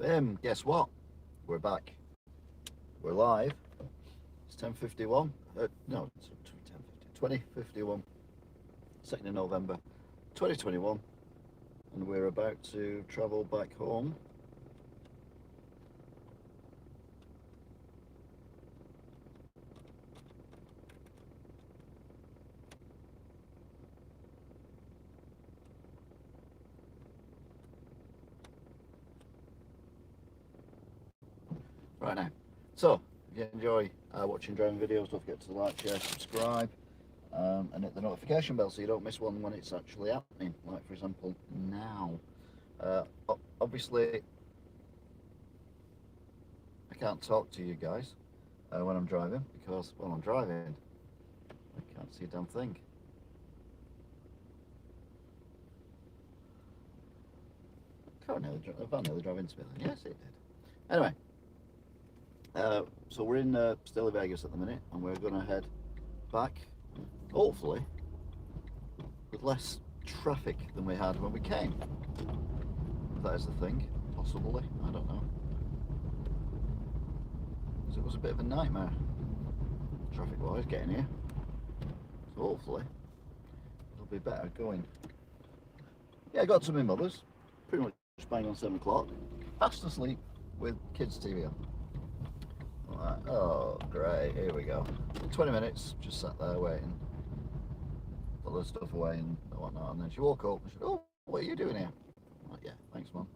Guess what? We're back. We're live. It's 10:51. No, it's 20:51. 2nd of November, 2021, and we're about to travel back home. Right now. So, if you enjoy watching driving videos, don't forget to like, share, subscribe, and hit the notification bell so you don't miss one when it's actually happening. Like, for example, now. Obviously, I can't talk to you guys when I'm driving because while I'm driving, I can't see a damn thing. Car nearly drove into me then. Yes, it did. Anyway. So we're in Stalybridge at the minute, and we're going to head back, hopefully, with less traffic than we had when we came. If that is the thing, possibly, I don't know. Because it was a bit of a nightmare, traffic-wise, getting here. So hopefully, it'll be better going. Yeah, I got to my mother's, pretty much bang on 7 o'clock, fast asleep with kids' TV on. Oh great, here we go. 20 minutes, just sat there waiting, put the stuff away and whatnot, and then she woke up and she said, "Oh, what are you doing here?" I'm like, "Yeah, thanks mum."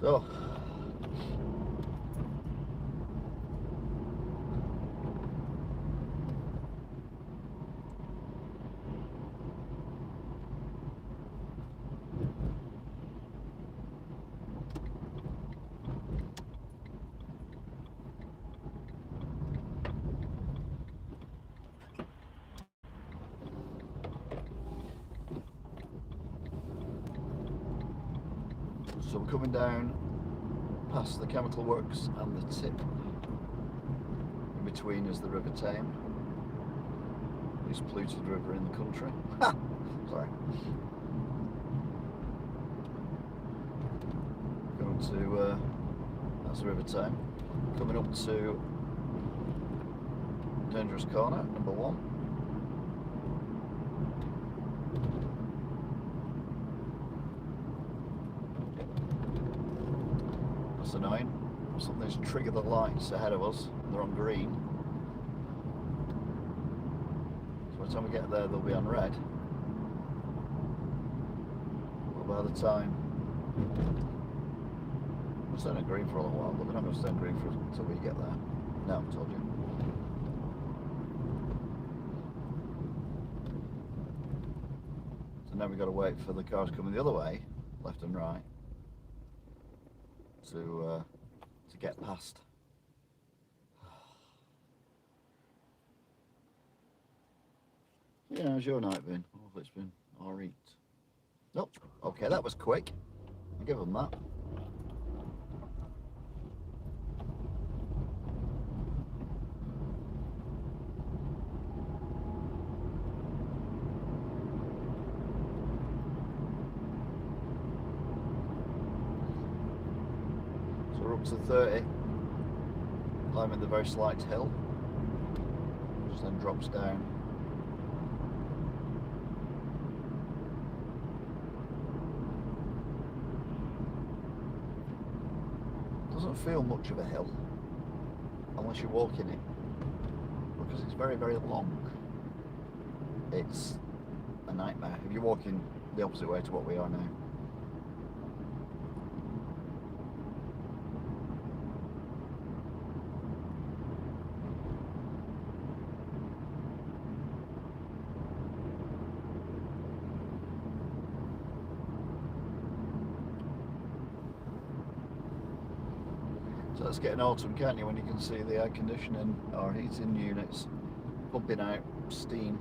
So So we're coming down past the chemical works and the tip. In between is the River Tame, least polluted river in the country. Sorry. Going to that's the River Tame. Coming up to Dangerous Corner, number 1. That's annoying. Something's triggered the lights ahead of us. They're on green. So by the time we get there, they'll be on red. But by the time we'll stay on green for a little while, but they're not going to stay on green until we get there. No, I told you. So now we've got to wait for the cars coming the other way, left and right, to get past. Yeah, how's your night been? Hopefully it's been alright. Nope. Okay, that was quick. I'll give them that. So we're up to 30, climbing the very slight hill, which then drops down. Doesn't feel much of a hill unless you're walking it, because it's very, very long. It's a nightmare if you're walking the opposite way to what we are now. So let's get an autumn, can't you, when you can see the air conditioning or heating units pumping out steam.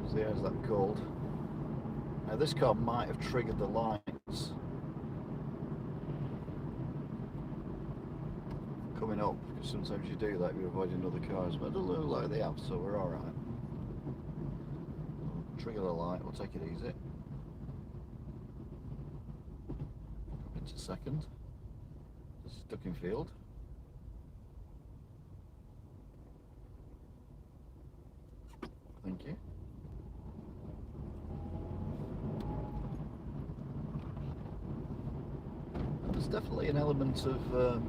So the air's that cold. Now this car might have triggered the lights coming up, because sometimes you do that, you're avoiding other cars, but it doesn't look like they have, so we're alright. Trigger the light, we'll take it easy. Into second. This is Duckingfield. Thank you. And there's definitely an element of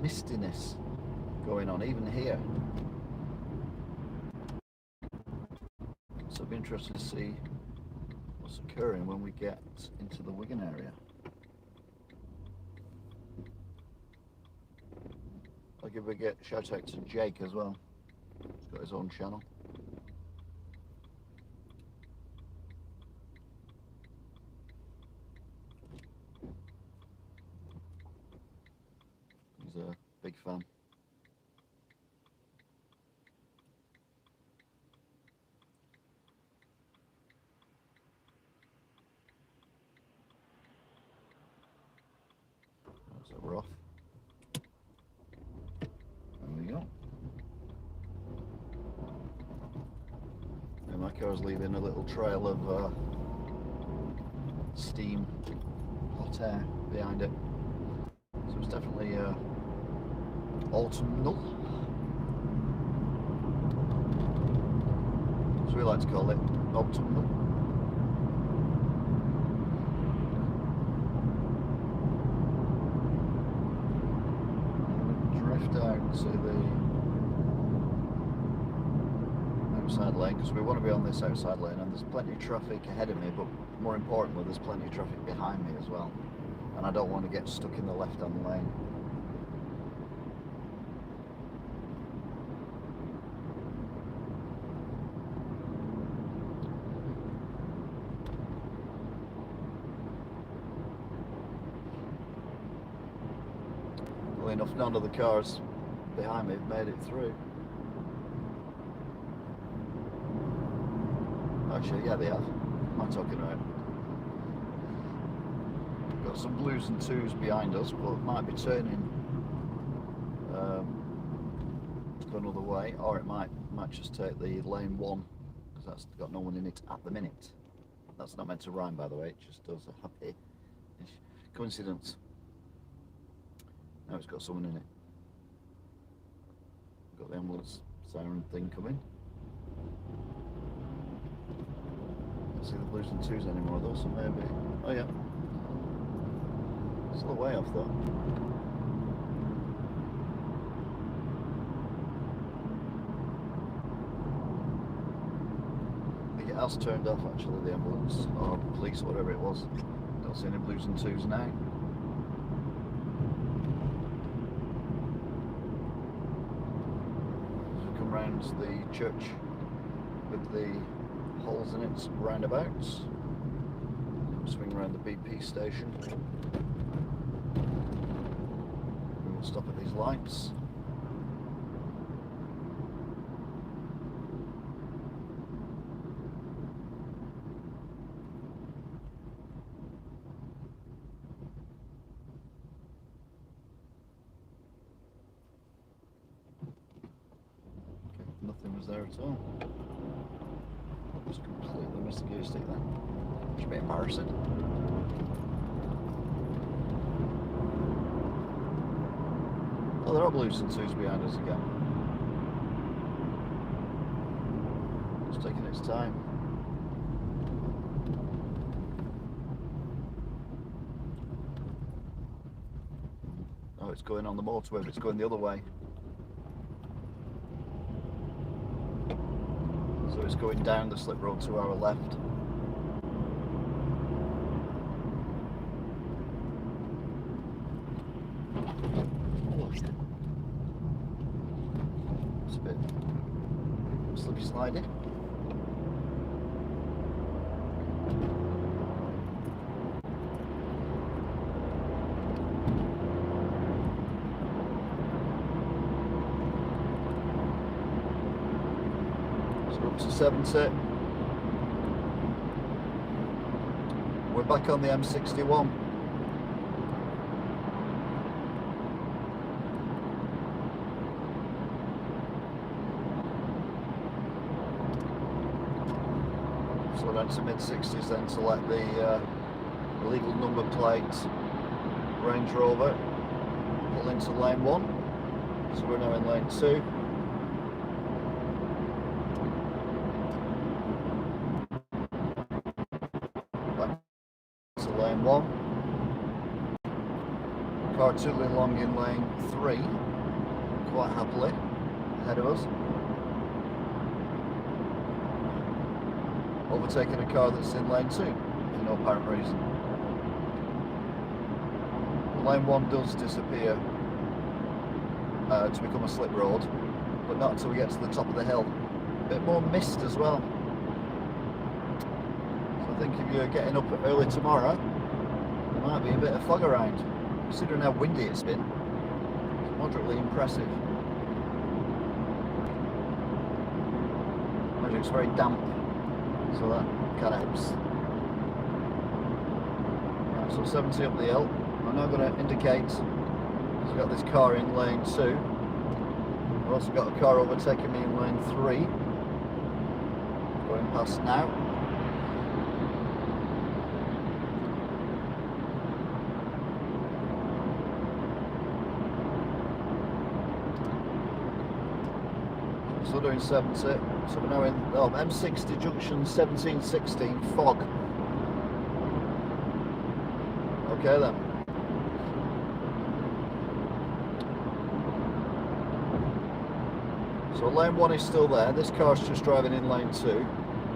mistiness going on, even here. So it'll be interesting to see what's occurring when we get into the Wigan area. I'll give a shout out to Jake as well. He's got his own channel. He's a big fan. So we're off. There we go. And my car's leaving a little trail of steam, hot air behind it. So it's definitely autumnal, as we like to call it, autumnal. Drift out to the outside lane, because we want to be on this outside lane, and there's plenty of traffic ahead of me, but more importantly there's plenty of traffic behind me as well, and I don't want to get stuck in the left-hand lane. Enough, none of the cars behind me have made it through. Actually, yeah, they have. Am I talking right? Got some blues and twos behind us, but might be turning to go another way, or it might just take the lane one, because that's got no one in it at the minute. That's not meant to rhyme, by the way. It just does a happy coincidence. Now it's got someone in it. Got the ambulance siren thing coming. Can't see the blues and twos anymore though, so maybe. Oh yeah. Still a way off though. I think it has turned off actually, the ambulance or police or whatever it was. Don't see any blues and twos now. Around the church with the holes in its roundabouts. Swing around the BP station. We will stop at these lights. Nothing was there at all. I just completely missed the gear stick then. It's a bit embarrassing. Oh, there are blues and twos behind us again. It's taking its time. Oh, it's going on the motorway, but it's going the other way. So it's going down the slip road to our left. Oh, it's a bit slippy slidey. To 70. We're back on the M61. into mid-60s then to let the illegal number plate Range Rover pull into lane 1. So we're now in lane 2. Back to lane 1. Car tooling along in lane 3, quite happily, ahead of us. Overtaking a car that's in lane 2 for no apparent reason. Lane 1 does disappear to become a slip road, but not until we get to the top of the hill. A bit more mist as well. So I think if you're getting up early tomorrow, there might be a bit of fog around. Considering how windy it's been, it's moderately impressive. Magic's very damp, so that kind of helps. Right, so 70 up the hill. I'm now going to indicate, we've got this car in lane 2. I've also got a car overtaking me in lane 3. Going past now. Still doing 70, so we're now in M60 junction 1716 fog. Okay then. So lane 1 is still there, this car's just driving in lane 2.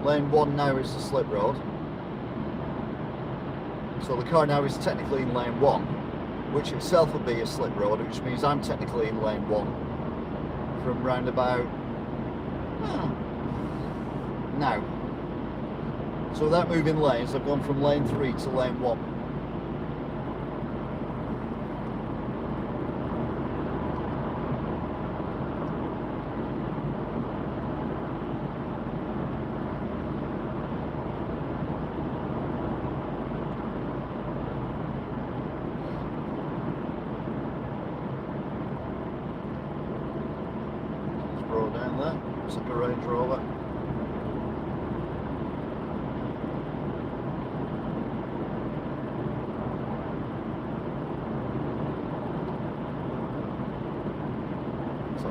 Lane 1 now is the slip road. So the car now is technically in lane 1, which itself will be a slip road, which means I'm technically in lane 1 from round about now. So without moving lanes, I've gone from lane 3 to lane 1. Just roll down there, it's like a Range Rover.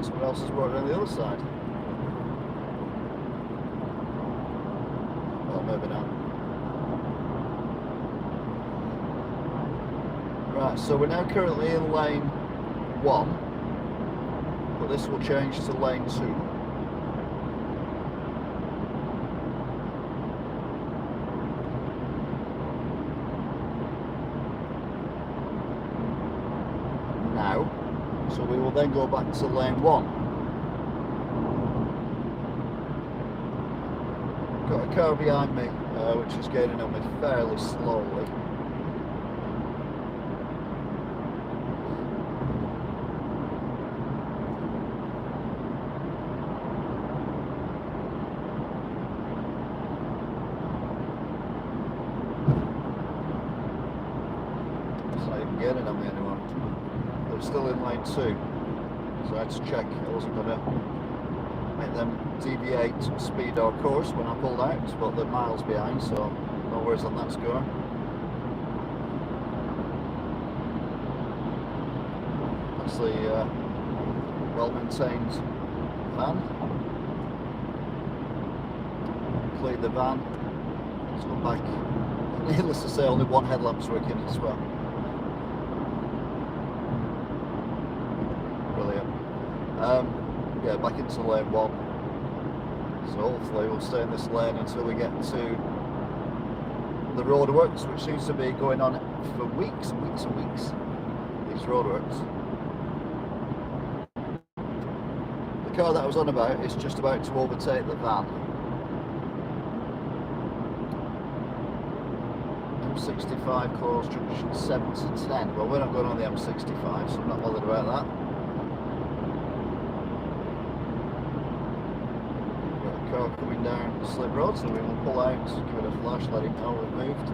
Someone else has brought it on the other side. Well, maybe not. Right, so we're now currently in lane 1, but this will change to lane 2. Now. So we will then go back to lane 1. Got a car behind me, which is gaining on me fairly slowly. It's not even gaining on me anymore. They're still in lane 2, so I had to check I wasn't going to make them deviate speed or course when I pulled out, but they're miles behind, so no worries on that score. That's the well-maintained van. Cleared the van, let's go back. Needless to say, only one headlamp's working as well. Yeah, back into lane 1. So hopefully we'll stay in this lane until we get to the roadworks, which seems to be going on for weeks and weeks and weeks. These roadworks. The car that I was on about is just about to overtake the van. M65 closed junction 7 to 10. Well, we're not going on the M65, so I'm not bothered about that. Car coming down the slip road, so we will pull out, give it a flash, let him know we've moved.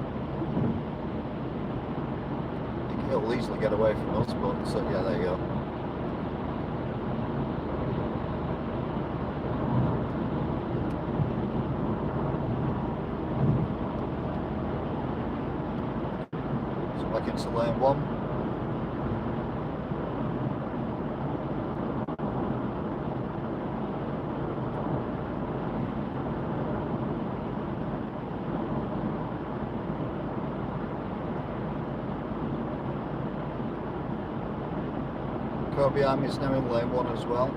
I think he'll easily get away from us, but yeah, there you go. back into lane 1. Car behind me is now in lane 1 as well.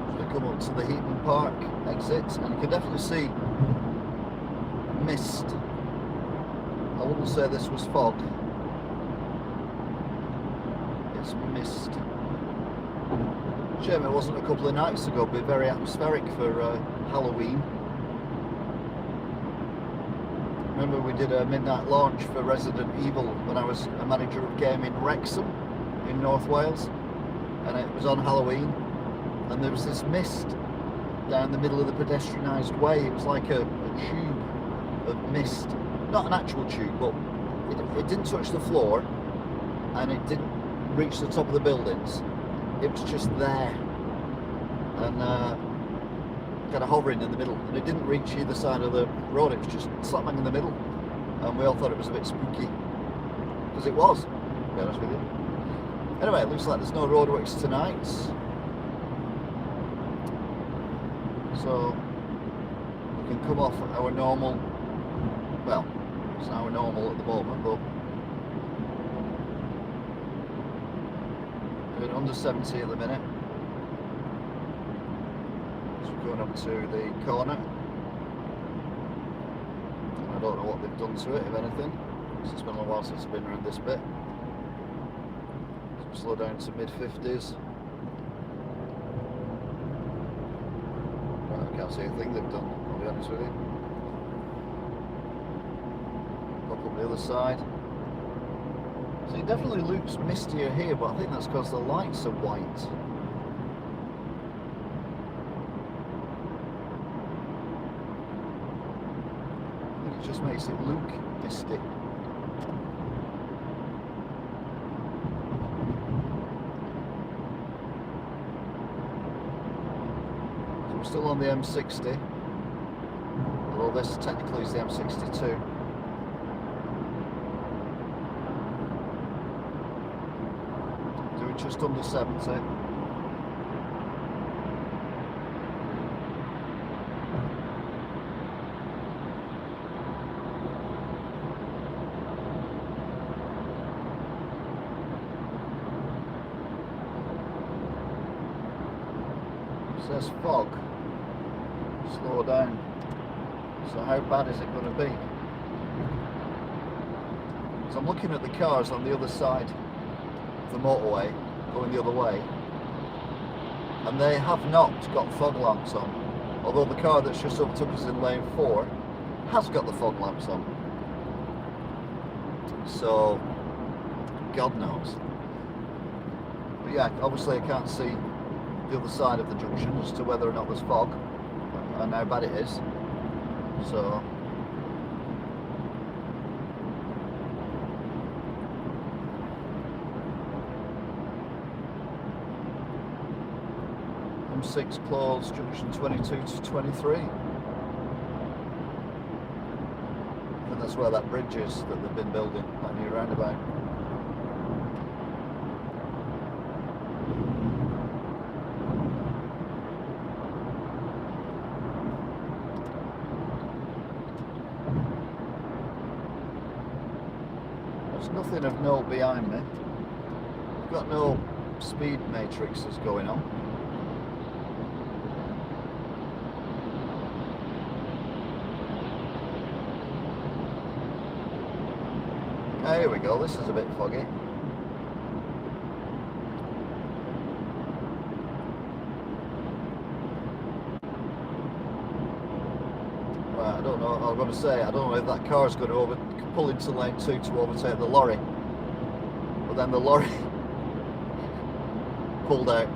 So we come up to the Heaton Park exit, and you can definitely see mist. I wouldn't say this was fog. It's mist. Shame it wasn't a couple of nights ago. It'd be very atmospheric for Halloween. Remember we did a midnight launch for Resident Evil when I was a manager of game in Wrexham in North Wales, and it was on Halloween, and there was this mist down the middle of the pedestrianised way. It was like a tube of mist, not an actual tube, but it didn't touch the floor and it didn't reach the top of the buildings. It was just there and kind of hovering in the middle, and it didn't reach either side of the road. It was just slap bang in the middle, and we all thought it was a bit spooky, because it was, to be honest with you. Anyway, it looks like there's no roadworks tonight, so we can come off our normal, well, it's our normal at the moment, but doing under 70 at the minute. Going up to the corner. I don't know what they've done to it, if anything. It's been a while since I've been around this bit. So slow down to mid-50s. Right, I can't see a thing they've done, I'll be honest with you. Pop up the other side. So it definitely looks mistier here, but I think that's because the lights are white. It just makes it look misty. So we're still on the M60, although this technically is the M62. Doing just under 70. Says fog, slow down, so how bad is it going to be? So I'm looking at the cars on the other side of the motorway, going the other way, and they have not got fog lamps on, although the car that's just overtook us in lane 4 has got the fog lamps on, so God knows. But yeah, obviously I can't see the other side of the junction as to whether or not there's fog and how bad it is. So M6 closed, junction 22 to 23. I think that's where that bridge is that they've been building, that new roundabout. Nothing of note behind me. I've got no speed matrices going on. Here we go, this is a bit foggy. Right, I don't know, I'm going to say, I don't know if that car's going to pull into lane 2 to overtake the lorry, but then the lorry pulled out.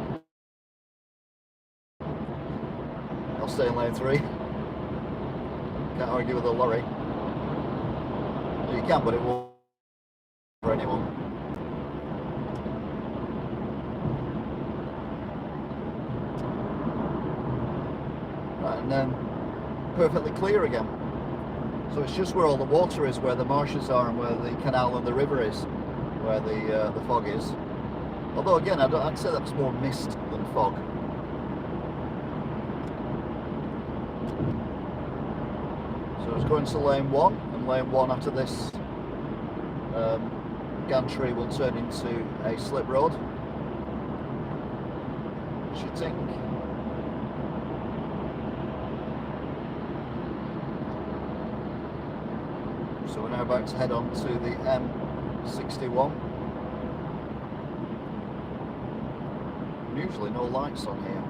I'll stay in lane 3. Can't argue with the lorry. You can, but it won't for anyone. Right, and then perfectly clear again. So it's just where all the water is, where the marshes are, and where the canal and the river is, where the fog is. Although again, I'd say that's more mist than fog. So I was going to lane 1, and lane 1 after this gantry will turn into a slip road. Shooting. So we're now about to head on to the M61. Usually no lights on here.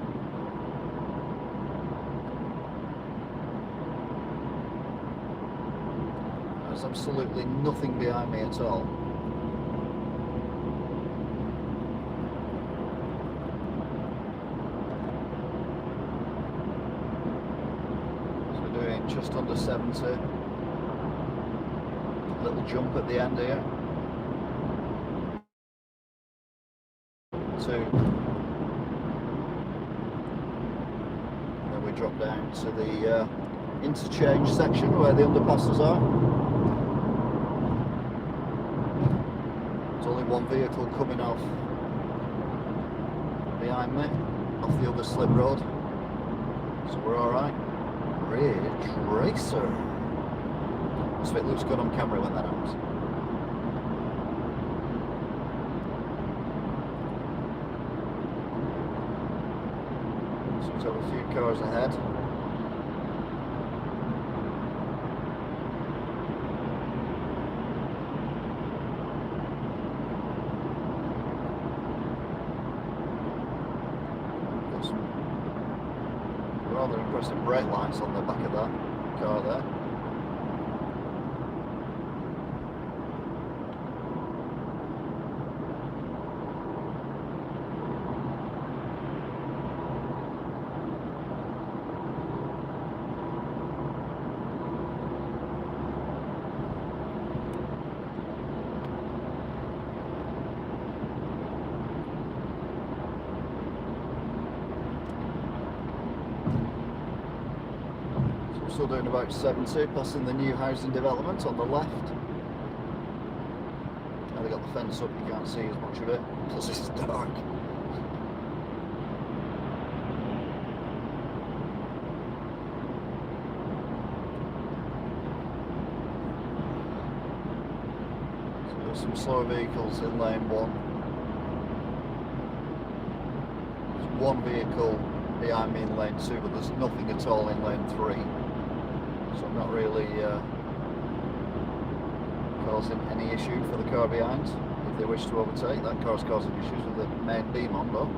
There's absolutely nothing behind me at all. So we're doing just under 70. Little jump at the end here. 2. And then we drop down to the interchange section where the underpasses are. There's only one vehicle coming off behind me, off the other slip road. So we're alright. Ridge Racer. So it looks good on camera when that happens. So we have a few cars ahead. Got some rather impressive brake lights on the back of that car there. Still doing about 70, passing the new housing development on the left. Now they got the fence up, you can't see as much of it, plus it's dark. So there's some slower vehicles in lane 1. There's one vehicle behind me in lane 2, but there's nothing at all in lane 3. So I'm not really causing any issue for the car behind. If they wish to overtake, that car's causing issues with the main beam on though.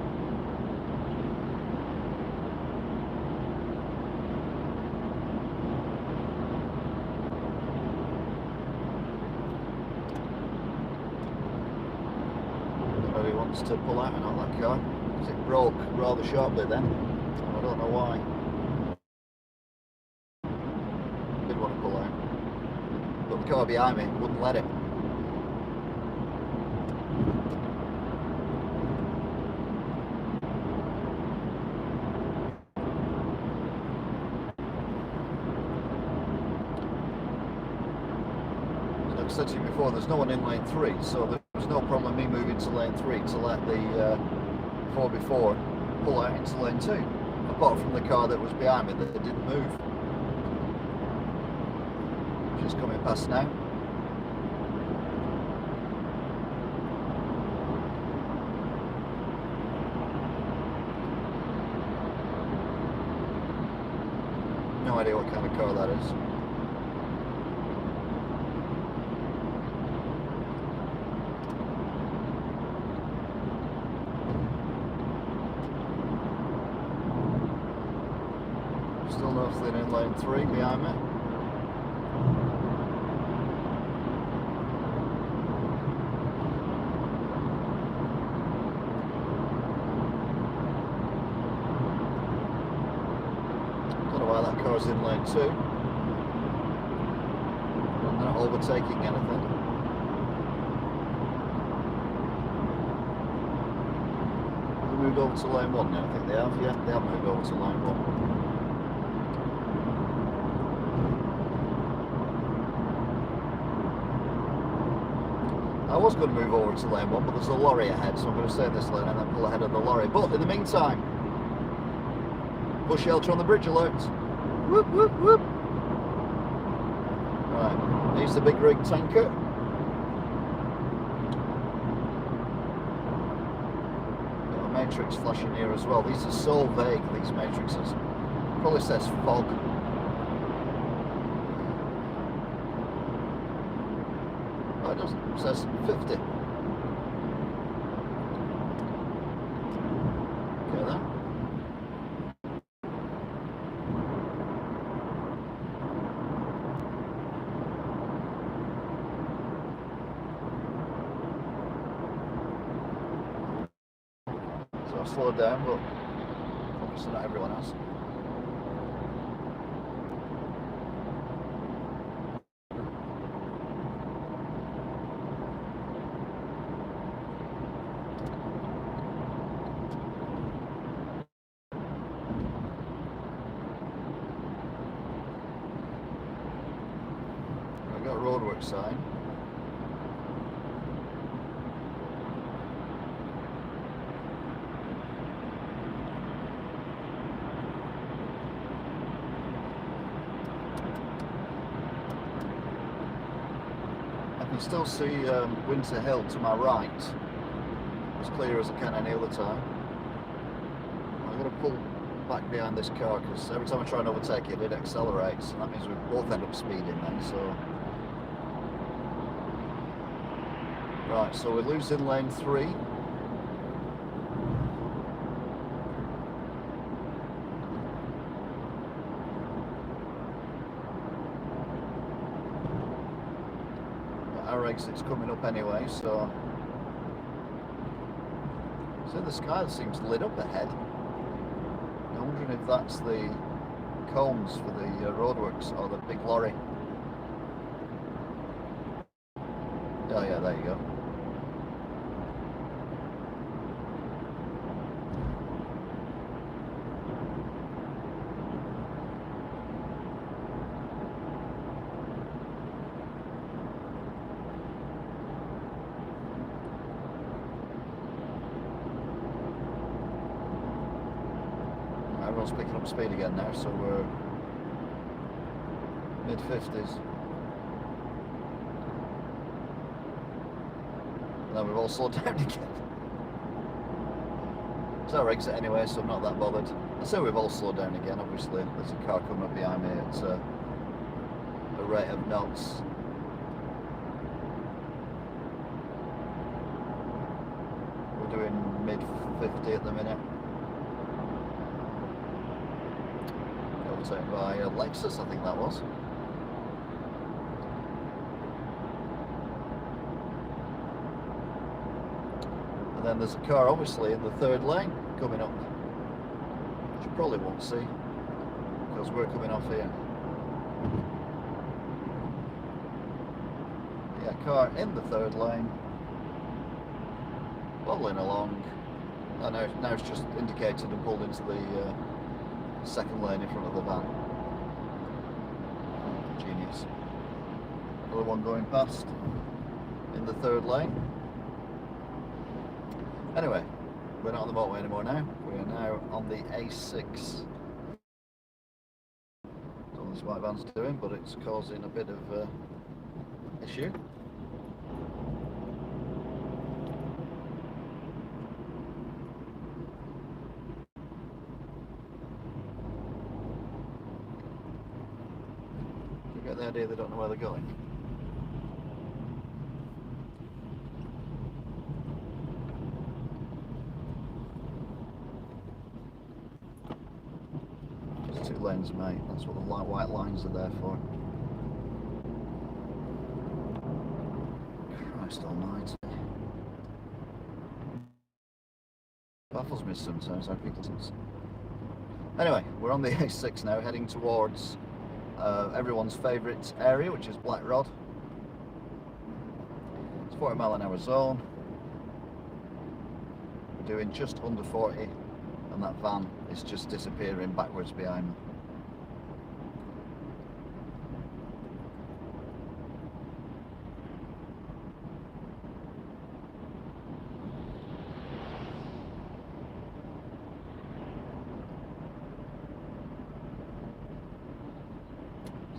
Nobody wants to pull out and out that car, because it broke rather sharply then. I don't know why. Want to pull out, but the car behind me wouldn't let it. Like I said to you before, there's no one in lane 3, so there's no problem me moving to lane 3 to let the 4x4 pull out into lane 2, apart from the car that was behind me that didn't move. Just coming past now. No idea what kind of car that is. Still nothing in lane 3 behind me. That car's in lane 2. I'm not overtaking anything. Have they moved over to lane 1 now? I think they have, yeah, they have moved over to lane 1. I was going to move over to lane 1, but there's a lorry ahead, so I'm going to stay in this lane and then pull ahead of the lorry. But in the meantime, bush shelter on the bridge alert. Whoop, whoop, whoop. Right, here's the big rig tanker. Got a matrix flashing here as well. These are so vague, these matrices. Probably says fog. Oh, it doesn't. It says 50. Okay then. So I've slowed down, but obviously not everyone has. I've got a roadwork sign. I can still see Winter Hill to my right, as clear as I can any other time. I'm going to pull back behind this car because every time I try and overtake it, it accelerates, and that means we both end up speeding then. So, right, so we're losing lane 3. Our exit's coming up anyway, so the sky seems lit up ahead. I'm wondering if that's the cones for the roadworks or the big lorry. Oh yeah, there you go. Everyone's picking up speed again now, so we're mid-50s. And then we've all slowed down again. It's our exit anyway, so I'm not that bothered. I say we've all slowed down again, obviously. There's a car coming up behind me at a rate of knots. We're doing mid-50 at the minute. Overtaken by Lexus, I think that was. And then there's a car obviously in the third lane coming up, which you probably won't see because we're coming off here. Yeah, car in the third lane, wobbling along. I know now it's just indicated and pulled into the second lane in front of the van. Genius. Another one going past in the third lane. Anyway, we're not on the motorway anymore now. We are now on the A6. Don't know what this white van's doing, but it's causing a bit of issue. You get the idea they don't know where they're going. Just 2 lanes, mate. That's what the white lines are there for. Christ almighty. Baffles me sometimes how people think. Anyway, we're on the A6 now, heading towards everyone's favourite area, which is Black Rod. It's 40 mile an hour zone. We're doing just under 40, and that van is just disappearing backwards behind me.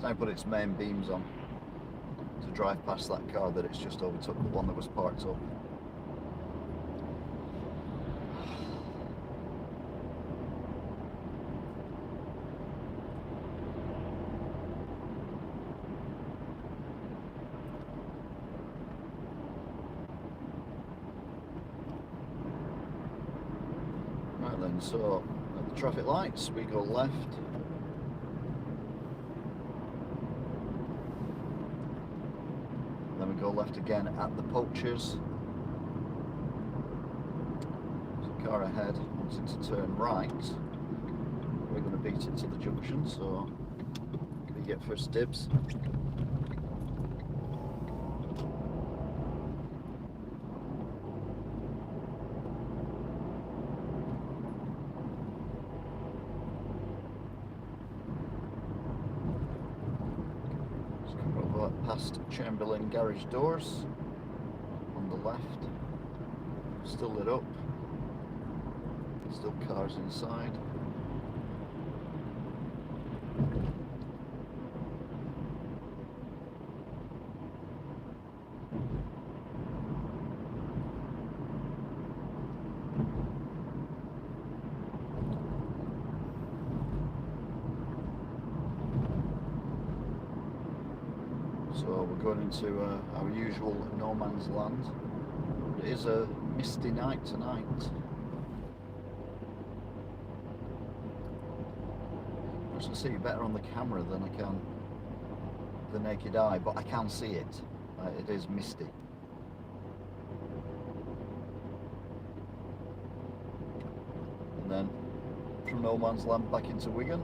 now put its main beams on to drive past that car that it's just overtook, the one that was parked up. Right then, so at the traffic lights we go left. Then we go left again at the Poachers. There's a car ahead wanting to turn right. We're going to beat it to the junction, so we get first dibs. Past Chamberlain garage doors on the left, still lit up, still cars inside. So we're going into our usual no man's land. It is a misty night tonight. I can see it better on the camera than I can the naked eye, but I can see it. It is misty. And then from no man's land back into Wigan.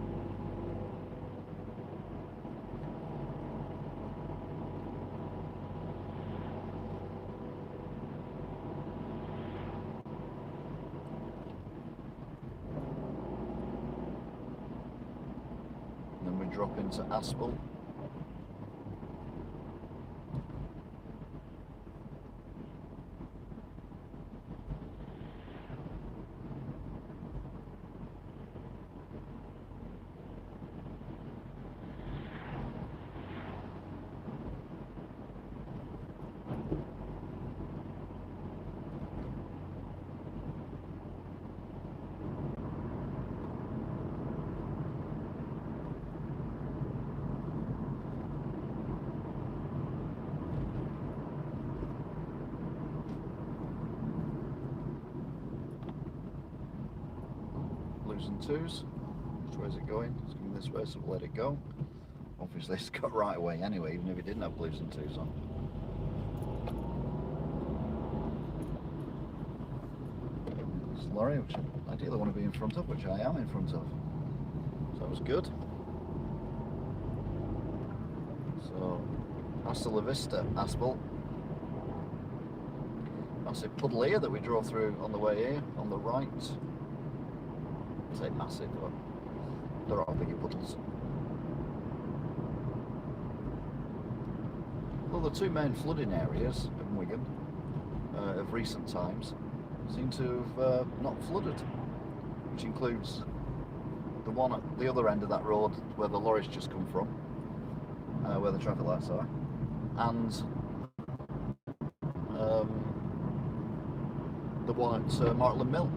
Drop into Aspel. And twos. Which way is it going? It's going this way, so we'll let it go. Obviously it's got right away anyway, even if it didn't have blues and twos on. This lorry, which I ideally want to be in front of, which I am in front of. So that was good. So, hasta la vista, Aspel. Massive puddle here that we drove through on the way here, on the right. Say massive, but there are bigger puddles. Well, the two main flooding areas in Wigan of recent times seem to have not flooded, which includes the one at the other end of that road where the lorries just come from, where the traffic lights are, and the one at Martland Mill.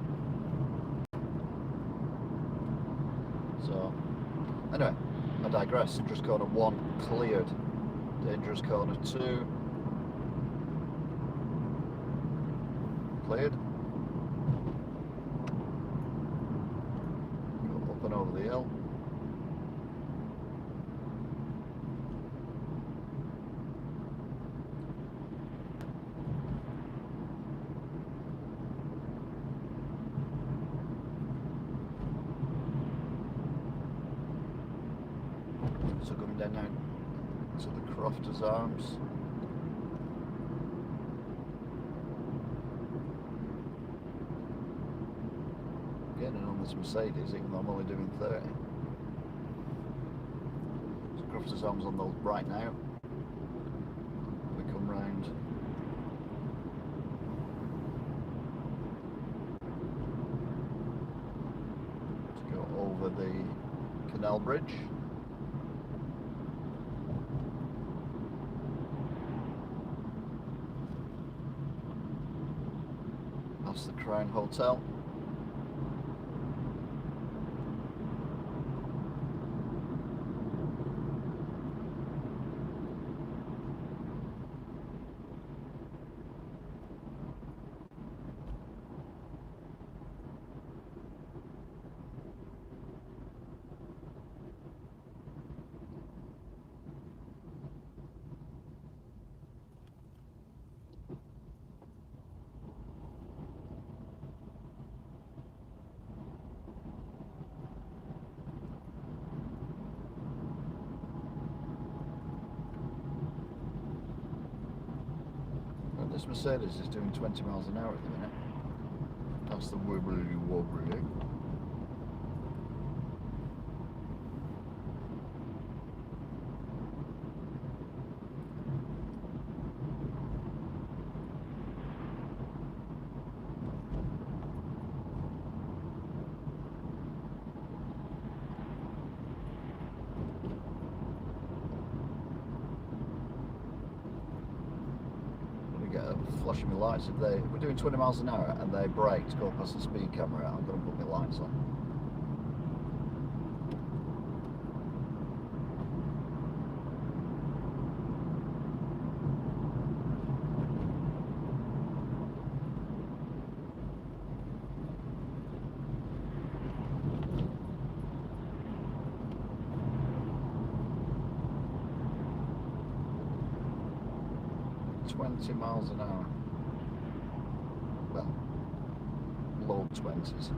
So, anyway, I digress. Dangerous corner 1 cleared. Dangerous corner 2 cleared. Go up and over the hill. So coming down now to the Crofters Arms. Getting on this Mercedes, even though I'm only doing 30. So Crofters Arms on the right now. We come round. To go over the Canal Bridge. past the Crown Hotel. This Mercedes is doing 20 miles an hour at the minute. That's the wobbly wobbly. Flashing my lights. If we're doing 20 miles an hour and they brake to go past the speed camera, I'm going to put my lights on. $20 miles an hour. Well, low 20s.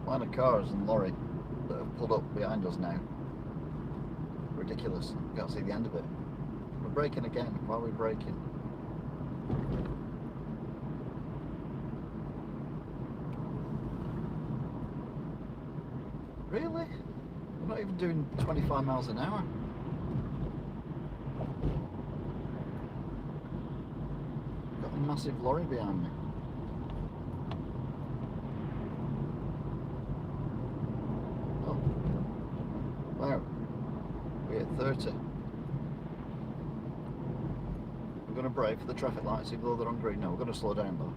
Line of cars and lorry that have pulled up behind us now. Ridiculous. Can't see the end of it. We're braking again. Why are we braking? Really? We're not even doing 25 miles an hour. Got a massive lorry behind me. Oh. Wow. We're at 30. We're going to brake for the traffic lights even though they're on green. No, we're going to slow down though.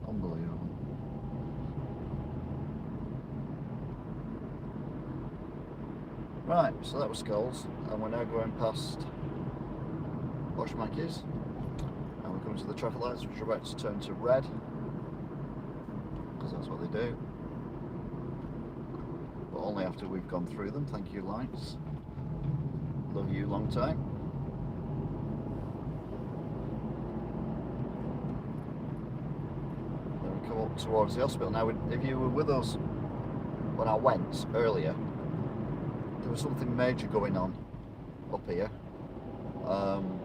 Unbelievable. Right, so that was Skulls, and we're now going past Bushmackey's, and we're coming to the traffic lights, which are about to turn to red, because that's what they do. But only after we've gone through them. Thank you, lights. Love you, long time. Then we come up towards the hospital. Now, if you were with us when I went earlier, there was something major going on up here,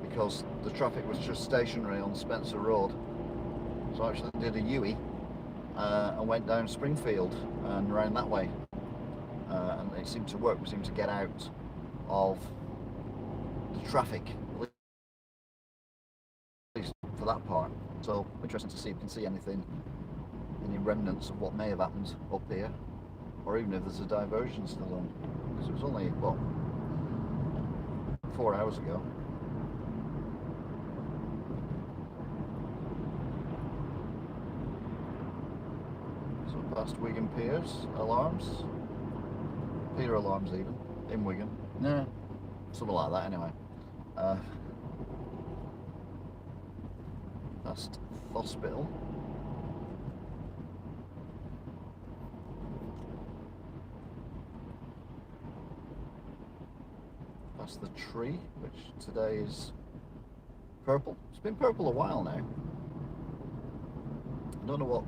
because the traffic was just stationary on Spencer Road. So I actually did a U-E and went down Springfield and around that way, and it seemed to work. We seemed to get out of the traffic, at least for that part. So interesting to see if you can see anything, any remnants of what may have happened up here, or even if there's a diversion still on, because it was only, what, 4 hours ago. So past Wigan Piers, alarms, pier alarms even, in Wigan, nah, something like that anyway. Past hospital. Past the tree, which today is purple. It's been purple a while now. I don't know what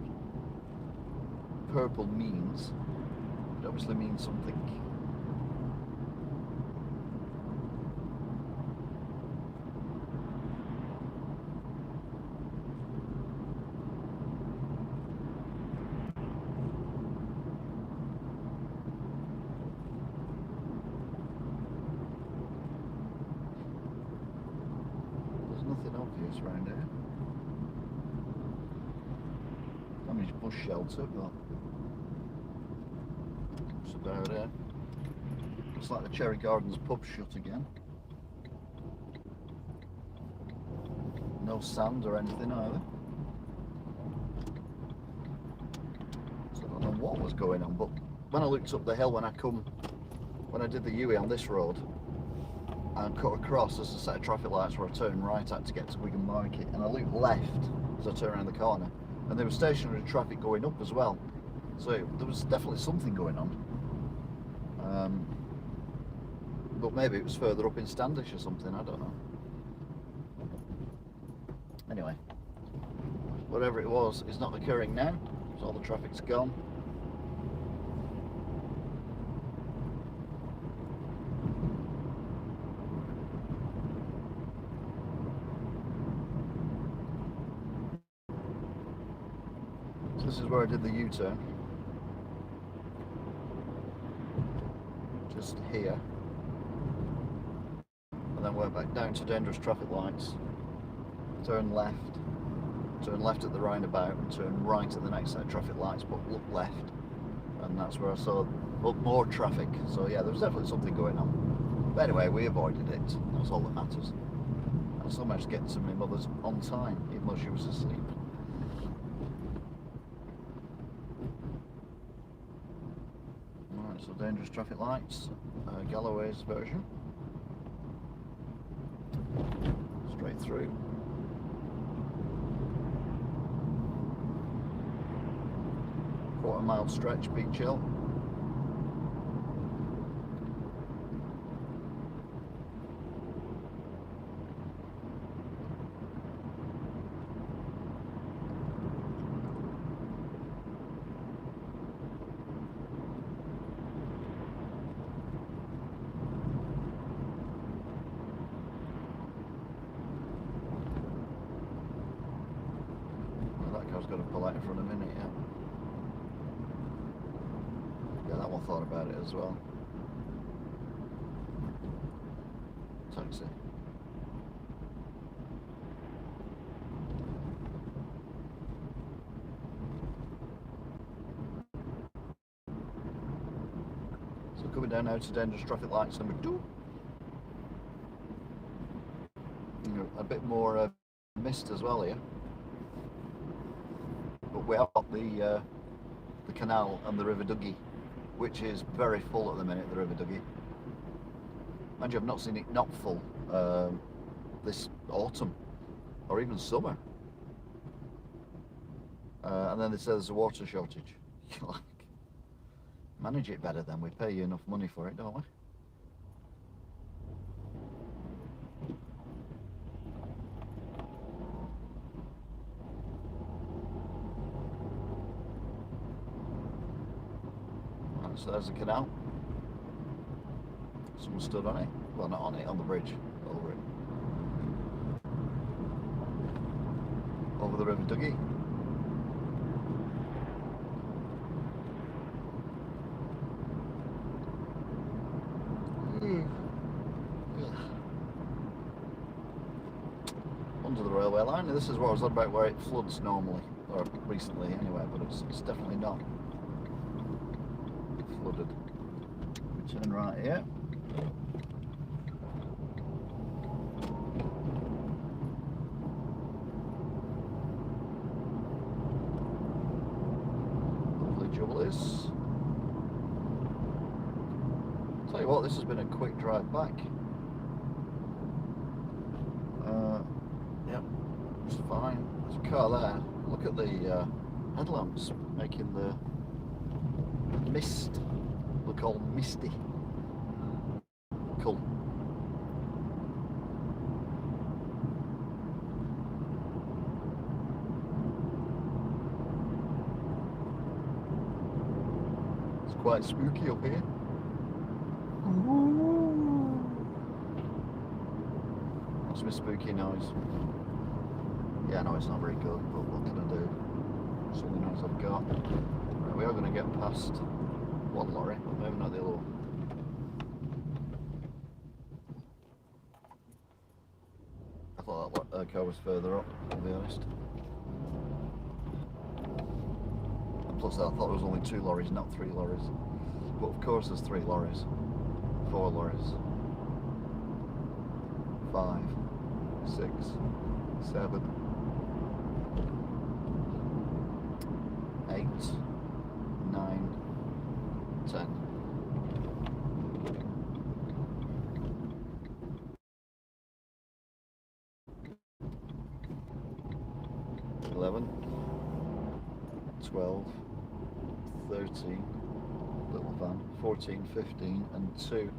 purple means. It obviously means something damaged bush shelter, but that's about it. Looks like the Cherry Gardens pub's shut again. No sand or anything either. So I don't know what was going on, but when I looked up the hill when I did the U-E on this road and cut across, there's a set of traffic lights where I turned right at to get to Wigan Market, and I looked left as I turned around the corner, and there was stationary traffic going up as well. So there was definitely something going on. But maybe it was further up in Standish or something, I don't know. Anyway, whatever it was, it's not occurring now, so all the traffic's gone. So this is where I did the U-turn. Just here. And then went back down to dangerous traffic lights. Turn left at the roundabout, and turn right at the next set of traffic lights, but look left, and that's where I saw more traffic. So yeah, there was definitely something going on. But anyway, we avoided it. That's all that matters. I still managed to get to my mother's on time, even though she was asleep. Right, so dangerous traffic lights, Galloway's version. Straight through. Quarter-mile stretch, Beach Hill. Well, that car's got to pull out in front of a minute, yeah. Yeah, that one thought about it as well. Taxi. So coming down now to dangerous traffic lights number 2. You know, a bit more mist as well here. But we have got the canal and the River Duggy, which is very full at the minute, the River Duggy. Mind you, I've not seen it not full this autumn or even summer. And then they say there's a water shortage. Like, manage it better then, we pay you enough money for it, don't we? Right, so there's the canal. Someone stood on it. Well, not on it, on the bridge. Over it. Over the River Duggy. Under the railway line. This is what I was on about, where it floods normally, or recently anyway, but it's definitely not flooded. We turn right here. Lovely Jubilees. Tell you what, this has been a quick drive back. Yep, it's fine. There's a car there. Look at the headlamps making the mist look all misty. Cool. It's quite spooky up here. That's my spooky noise. Yeah, no, it's not very good, but what can I do? It's the only noise I've got. Right, we are going to get past one lorry, but maybe not the other one. I thought that car was further up, to be honest. Plus I thought there was only 2 lorries, not 3 lorries. But of course there's 3 lorries, 4 lorries, 5, 6, 7, 8, 9, 10. 11, 12, 13, little van, 14, 15 and 2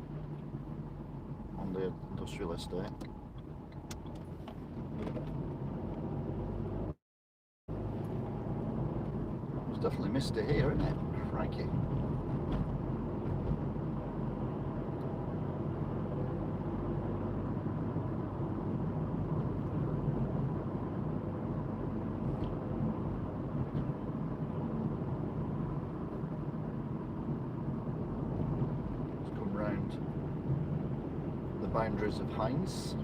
on the industrial estate. It's definitely misty here, isn't it? Crikey. The boundaries of Heinz.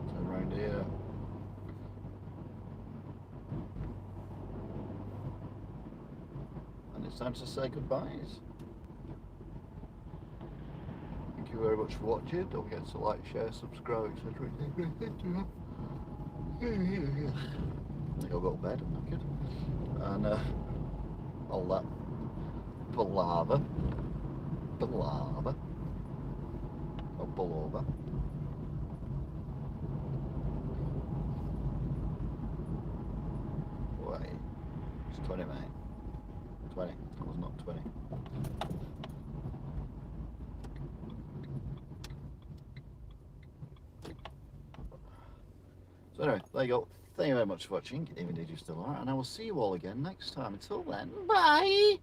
So around here. And it's time to say goodbyes. Thank you very much for watching. Don't forget to like, share, subscribe, etc. I think I'll go to bed, I'm knackered. And all that palaver. Or pullover. Wait, it's 20, mate. 20. That was not 20. So anyway, there you go. Thank you very much for watching, even if you still are, and I will see you all again next time. Until then, bye!